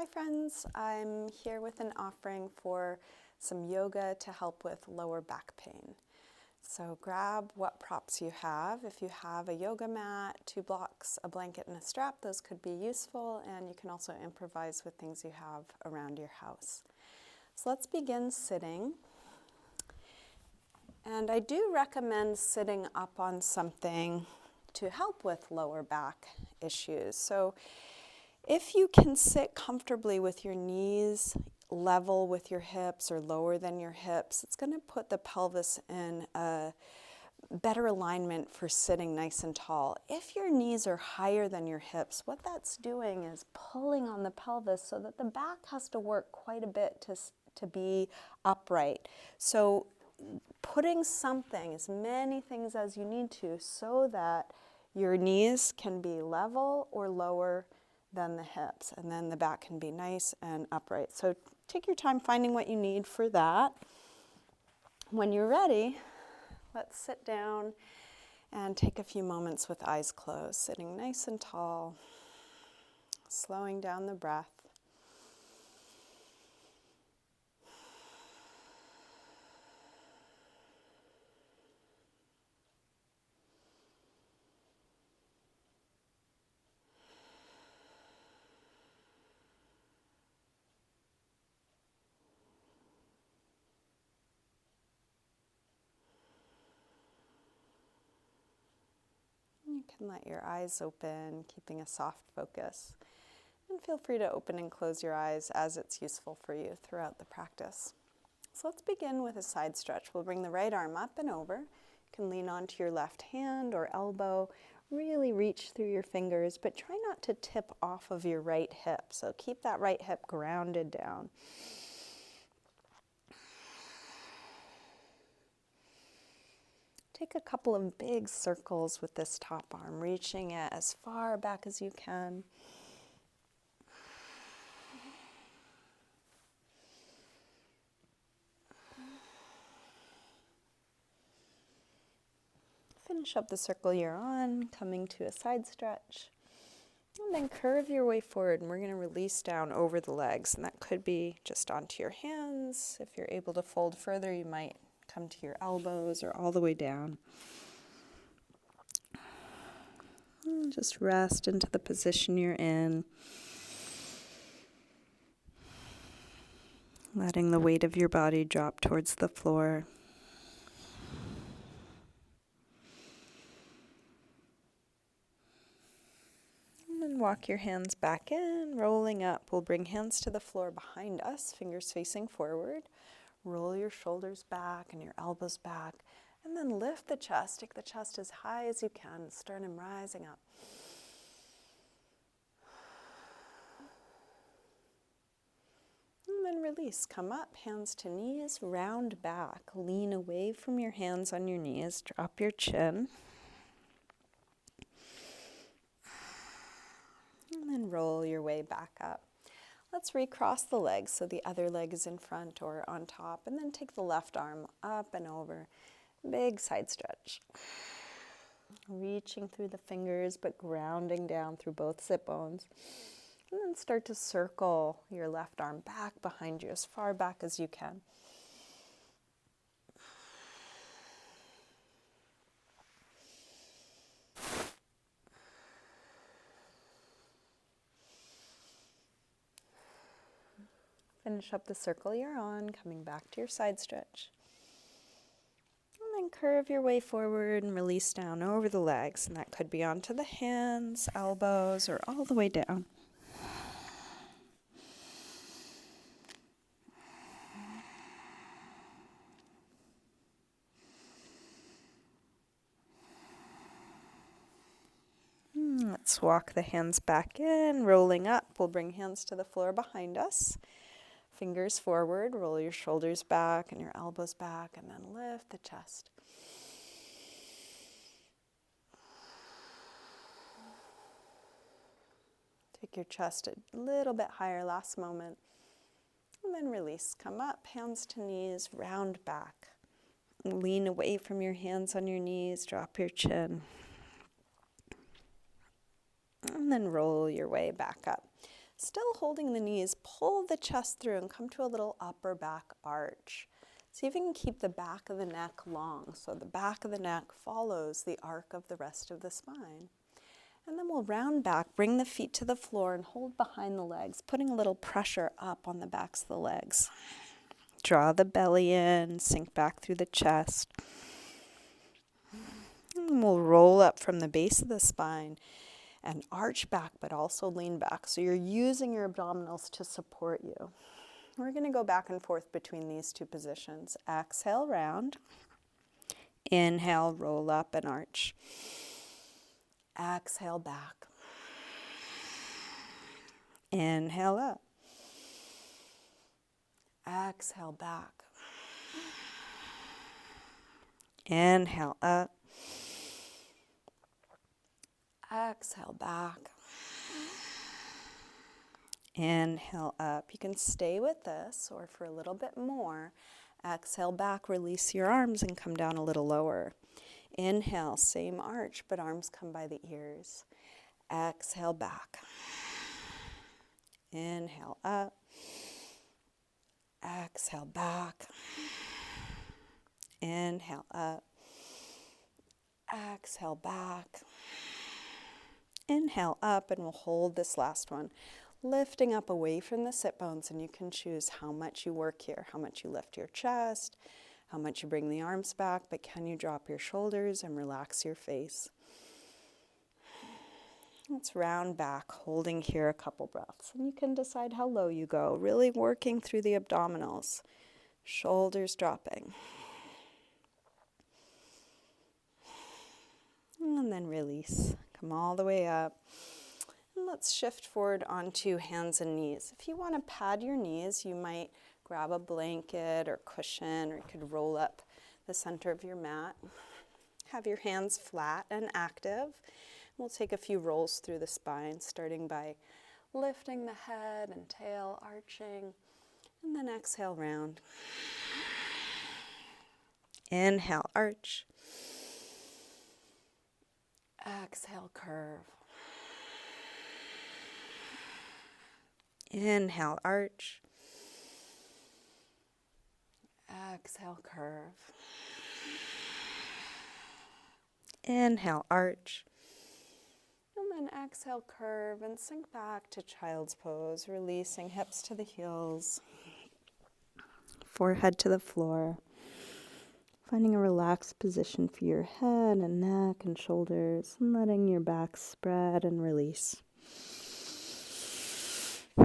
Hi friends, I'm here with an offering for some yoga to help with lower back pain. So grab what props you have. If you have a yoga mat, 2 blocks, a blanket and a strap, those could be useful, and you can also improvise with things you have around your house. So let's begin sitting. And I do recommend sitting up on something to help with lower back issues. So if you can sit comfortably with your knees level with your hips or lower than your hips, it's going to put the pelvis in a better alignment for sitting nice and tall. If your knees are higher than your hips, what that's doing is pulling on the pelvis so that the back has to work quite a bit to be upright. So putting something, as many things as you need to, so that your knees can be level or lower than the hips, and then the back can be nice and upright. So take your time finding what you need for that. When you're ready, let's sit down and take a few moments with eyes closed, sitting nice and tall, slowing down the breath. You can let your eyes open, keeping a soft focus. And feel free to open and close your eyes as it's useful for you throughout the practice. So let's begin with a side stretch. We'll bring the right arm up and over. You can lean onto your left hand or elbow. Really reach through your fingers, but try not to tip off of your right hip. So keep that right hip grounded down. Take a couple of big circles with this top arm, reaching it as far back as you can. Finish up the circle you're on, coming to a side stretch. And then curve your way forward, and we're going to release down over the legs. And that could be just onto your hands. If you're able to fold further, you might come to your elbows or all the way down. And just rest into the position you're in. Letting the weight of your body drop towards the floor. And then walk your hands back in, rolling up. We'll bring hands to the floor behind us, fingers facing forward. Roll your shoulders back and your elbows back. And then lift the chest. Take the chest as high as you can, sternum rising up. And then release. Come up, hands to knees, round back. Lean away from your hands on your knees. Drop your chin. And then roll your way back up. Let's recross the legs so the other leg is in front or on top, and then take the left arm up and over. Big side stretch. Reaching through the fingers but grounding down through both sit bones. And then start to circle your left arm back behind you as far back as you can. Finish up the circle you're on, coming back to your side stretch. And then curve your way forward and release down over the legs. And that could be onto the hands, elbows, or all the way down. Let's walk the hands back in, rolling up. We'll bring hands to the floor behind us. Fingers forward, roll your shoulders back and your elbows back, and then lift the chest. Take your chest a little bit higher, last moment. And then release. Come up, hands to knees, round back. Lean away from your hands on your knees, drop your chin. And then roll your way back up. Still holding the knees, pull the chest through and come to a little upper back arch. See if you can keep the back of the neck long, so the back of the neck follows the arc of the rest of the spine. And then we'll round back, bring the feet to the floor and hold behind the legs, putting a little pressure up on the backs of the legs. Draw the belly in, sink back through the chest. And we'll roll up from the base of the spine and arch back, but also lean back. So you're using your abdominals to support you. We're going to go back and forth between these two positions. Exhale, round. Inhale, roll up and arch. Exhale, back. Inhale, up. Exhale, back. Inhale, up. Exhale, back. Inhale, up. You can stay with this, or for a little bit more, exhale back, release your arms and come down a little lower. Inhale, same arch, but arms come by the ears. Exhale, back. Inhale, up. Exhale, back. Inhale, up. Exhale, back. Inhale up, and we'll hold this last one. Lifting up away from the sit bones, and you can choose how much you work here, how much you lift your chest, how much you bring the arms back, but can you drop your shoulders and relax your face? Let's round back, holding here a couple breaths. And you can decide how low you go, really working through the abdominals, shoulders dropping. And then release. Come all the way up. And let's shift forward onto hands and knees. If you want to pad your knees, you might grab a blanket or cushion, or you could roll up the center of your mat. Have your hands flat and active. We'll take a few rolls through the spine, starting by lifting the head and tail, arching, and then exhale, round. Inhale, arch. Exhale, curve. Inhale, arch. Exhale, curve. Inhale, arch. And then exhale, curve, and sink back to child's pose, releasing hips to the heels, forehead to the floor. Finding a relaxed position for your head and neck and shoulders, and letting your back spread and release. So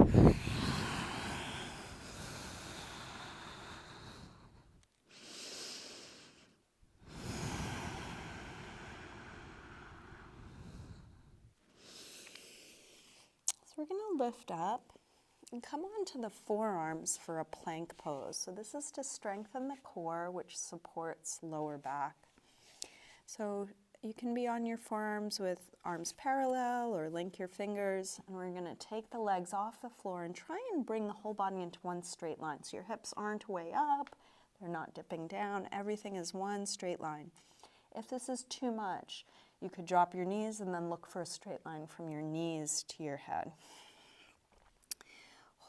we're going to lift up and come onto the forearms for a plank pose. So this is to strengthen the core, which supports lower back. So you can be on your forearms with arms parallel or link your fingers, and we're going to take the legs off the floor and try and bring the whole body into one straight line. So your hips aren't way up, they're not dipping down, everything is one straight line. If this is too much, you could drop your knees and then look for a straight line from your knees to your head.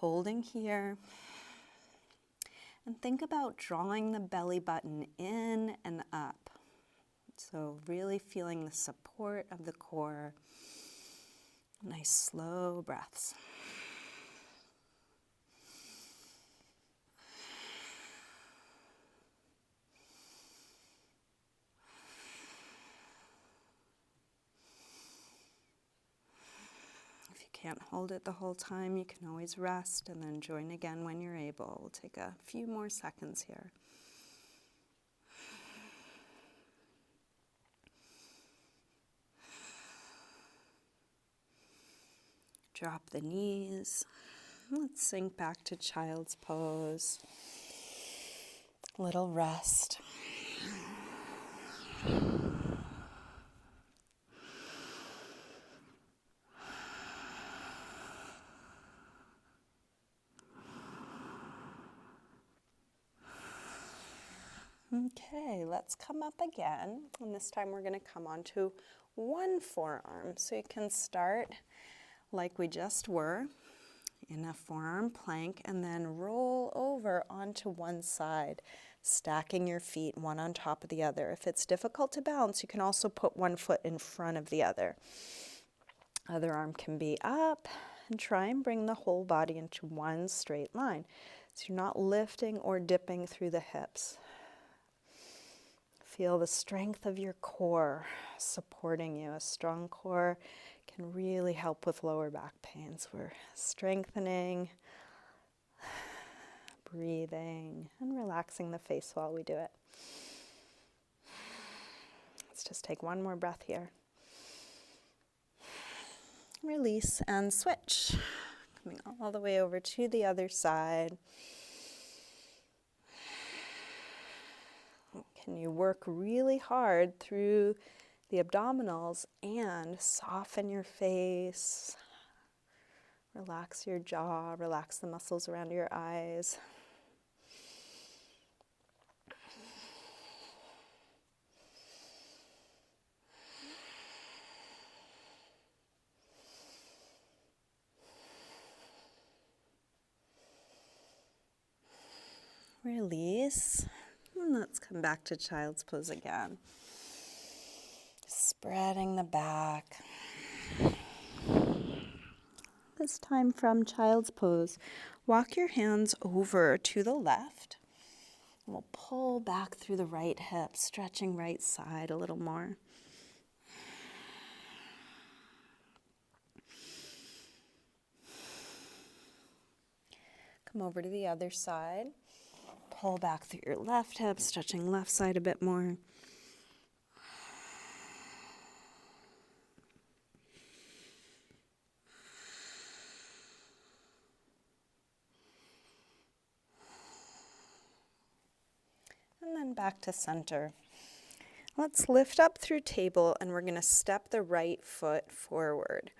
Holding here, and think about drawing the belly button in and up. So really feeling the support of the core. Nice slow breaths. If you can't hold it the whole time, you can always rest and then join again when you're able. We'll take a few more seconds here. Drop the knees. Let's sink back to child's pose. Little rest. Okay, let's come up again, and this time we're going to come onto one forearm. So you can start like we just were, in a forearm plank, and then roll over onto one side, stacking your feet one on top of the other. If it's difficult to balance, you can also put one foot in front of the other. Other arm can be up, and try and bring the whole body into one straight line. So you're not lifting or dipping through the hips. Feel the strength of your core supporting you. A strong core can really help with lower back pains. We're strengthening, breathing, and relaxing the face while we do it. Let's just take one more breath here. Release and switch. Coming all the way over to the other side. Can you work really hard through the abdominals and soften your face? Relax your jaw, relax the muscles around your eyes. Release. And let's come back to child's pose again. Spreading the back. This time from child's pose, walk your hands over to the left. We'll pull back through the right hip, stretching right side a little more. Come over to the other side. Pull back through your left hip, stretching left side a bit more. And then back to center. Let's lift up through table, and we're going to step the right foot forward.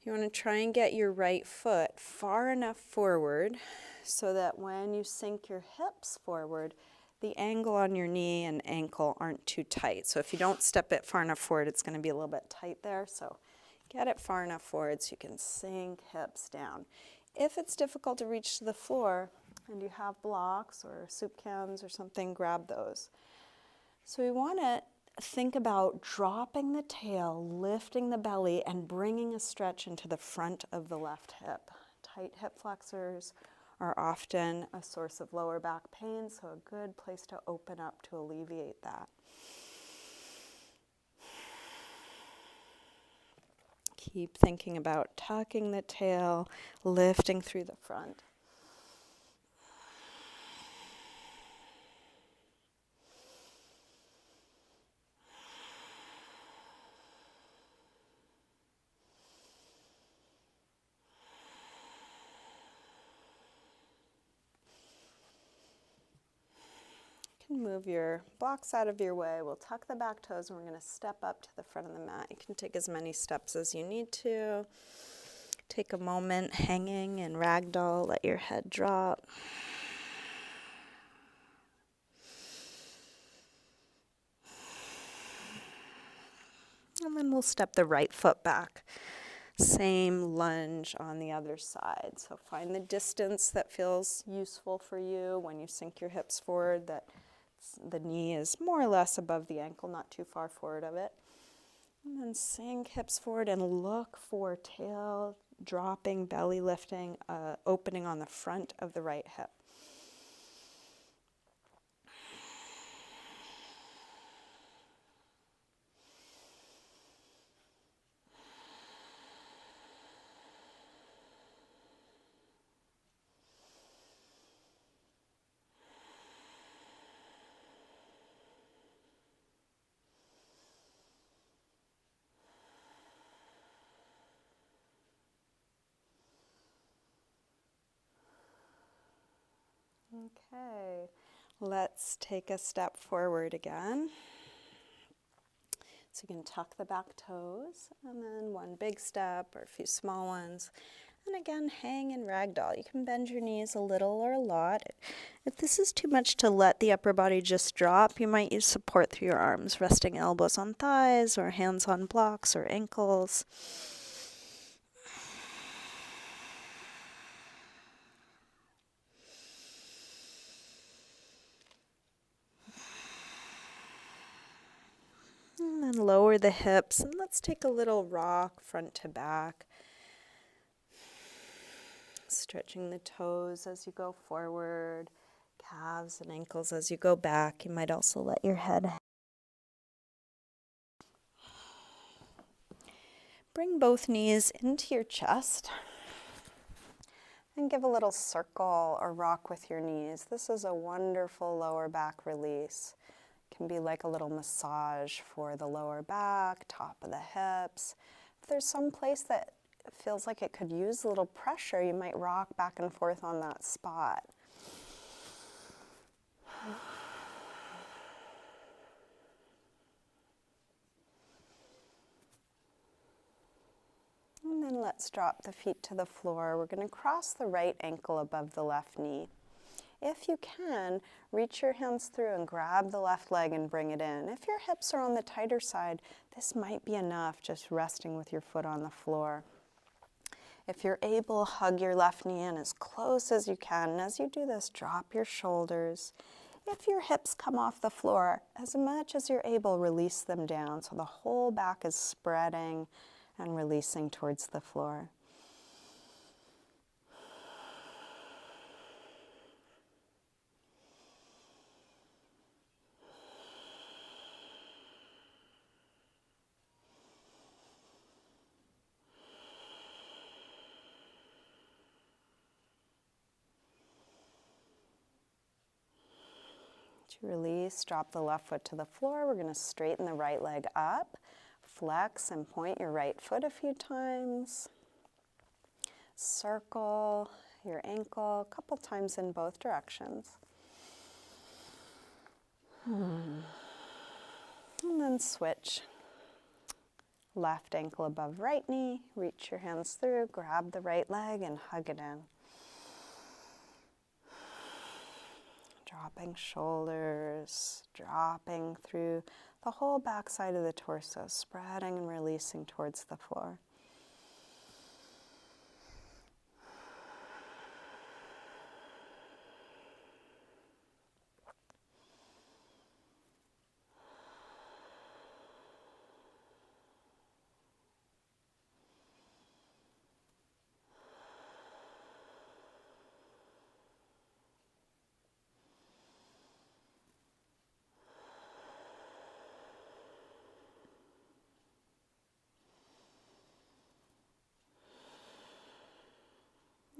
You want to try and get your right foot far enough forward so that when you sink your hips forward, the angle on your knee and ankle aren't too tight. So if you don't step it far enough forward, it's going to be a little bit tight there. So get it far enough forward so you can sink hips down. If it's difficult to reach to the floor and you have blocks or soup cans or something, grab those. So we want to think about dropping the tail, lifting the belly, and bringing a stretch into the front of the left hip. Tight hip flexors are often a source of lower back pain, so a good place to open up to alleviate that. Keep thinking about tucking the tail, lifting through the front. Move your blocks out of your way. We'll tuck the back toes, and we're going to step up to the front of the mat. You can take as many steps as you need to. Take a moment hanging in ragdoll. Let your head drop. And then we'll step the right foot back. Same lunge on the other side. So find the distance that feels useful for you when you sink your hips forward, that the knee is more or less above the ankle, not too far forward of it. And then sink hips forward and look for tail dropping, belly lifting, opening on the front of the right hip. Okay, let's take a step forward again. So you can tuck the back toes, and then one big step or a few small ones. And again, hang in ragdoll. You can bend your knees a little or a lot. If this is too much to let the upper body just drop, you might use support through your arms, resting elbows on thighs or hands on blocks or ankles. lower the hips, and let's take a little rock front to back. Stretching the toes as you go forward, calves and ankles as you go back. You might also let your head. Bring both knees into your chest and give a little circle or rock with your knees. This is a wonderful lower back release. It can be like a little massage for the lower back, top of the hips. If there's some place that feels like it could use a little pressure, you might rock back and forth on that spot. And then let's drop the feet to the floor. We're going to cross the right ankle above the left knee. If you can, reach your hands through and grab the left leg and bring it in. If your hips are on the tighter side, this might be enough, just resting with your foot on the floor. If you're able, hug your left knee in as close as you can. And as you do this, drop your shoulders. If your hips come off the floor, as much as you're able, release them down so the whole back is spreading and releasing towards the floor. To release, drop the left foot to the floor. We're going to straighten the right leg up. Flex and point your right foot a few times. Circle your ankle a couple times in both directions. And then switch. Left ankle above right knee. Reach your hands through, grab the right leg and hug it in. Dropping shoulders, dropping through the whole back side of the torso, spreading and releasing towards the floor.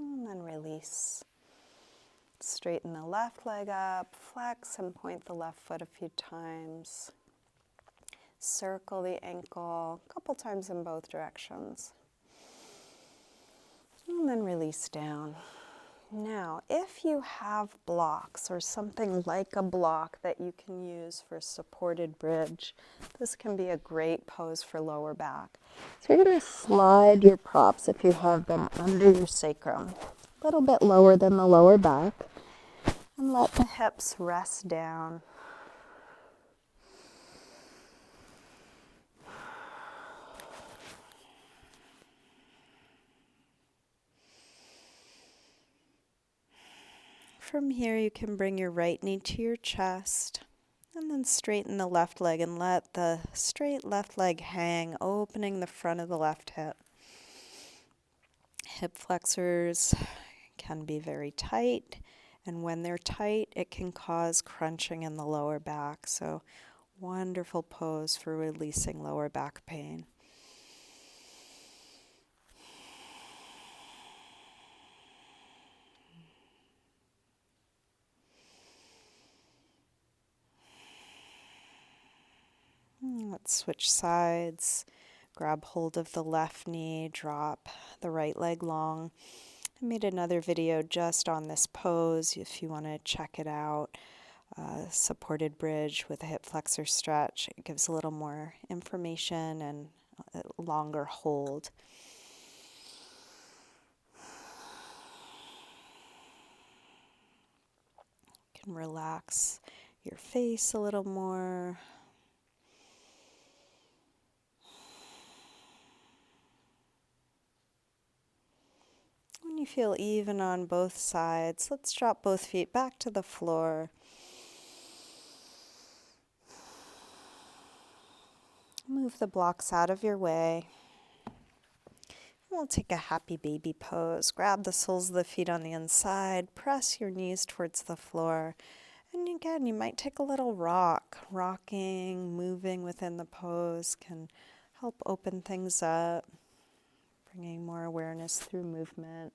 And then release. Straighten the left leg up, flex and point the left foot a few times. Circle the ankle a couple times in both directions. And then release down. Now, if you have blocks or something like a block that you can use for supported bridge, this can be a great pose for lower back. So you're going to slide your props, if you have them, under your sacrum, a little bit lower than the lower back, and let the hips rest down. From here, you can bring your right knee to your chest and then straighten the left leg and let the straight left leg hang, opening the front of the left hip. Hip flexors can be very tight, and when they're tight, it can cause crunching in the lower back. So, wonderful pose for releasing lower back pain. Let's switch sides. Grab hold of the left knee, drop the right leg long. I made another video just on this pose if you want to check it out. Supported bridge with a hip flexor stretch. It gives a little more information and a longer hold. You can relax your face a little more. When you feel even on both sides, let's drop both feet back to the floor. Move the blocks out of your way. We'll take a happy baby pose. Grab the soles of the feet on the inside. Press your knees towards the floor. And again, you might take a little rock. Rocking, moving within the pose can help open things up, bringing more awareness through movement.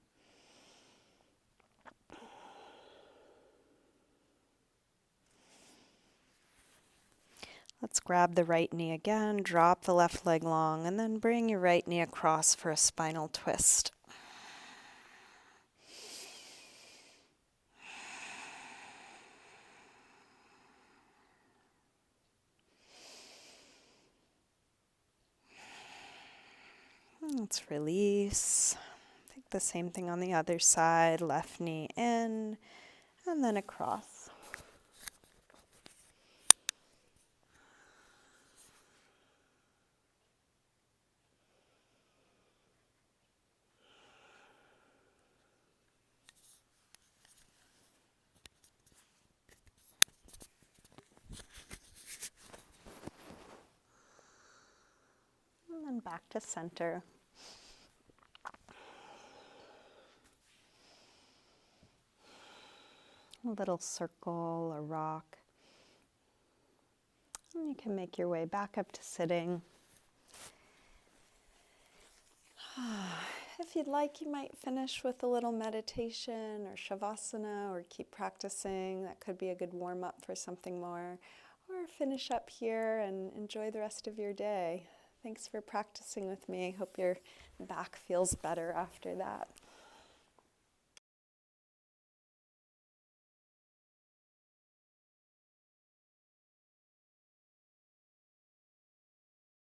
Let's grab the right knee again, drop the left leg long, and then bring your right knee across for a spinal twist. Let's release. Take the same thing on the other side, left knee in, and then across. And then back to center. A little circle, a rock. And you can make your way back up to sitting. If you'd like, you might finish with a little meditation or shavasana, or keep practicing. That could be a good warm-up for something more. Or finish up here and enjoy the rest of your day. Thanks for practicing with me. Hope your back feels better after that.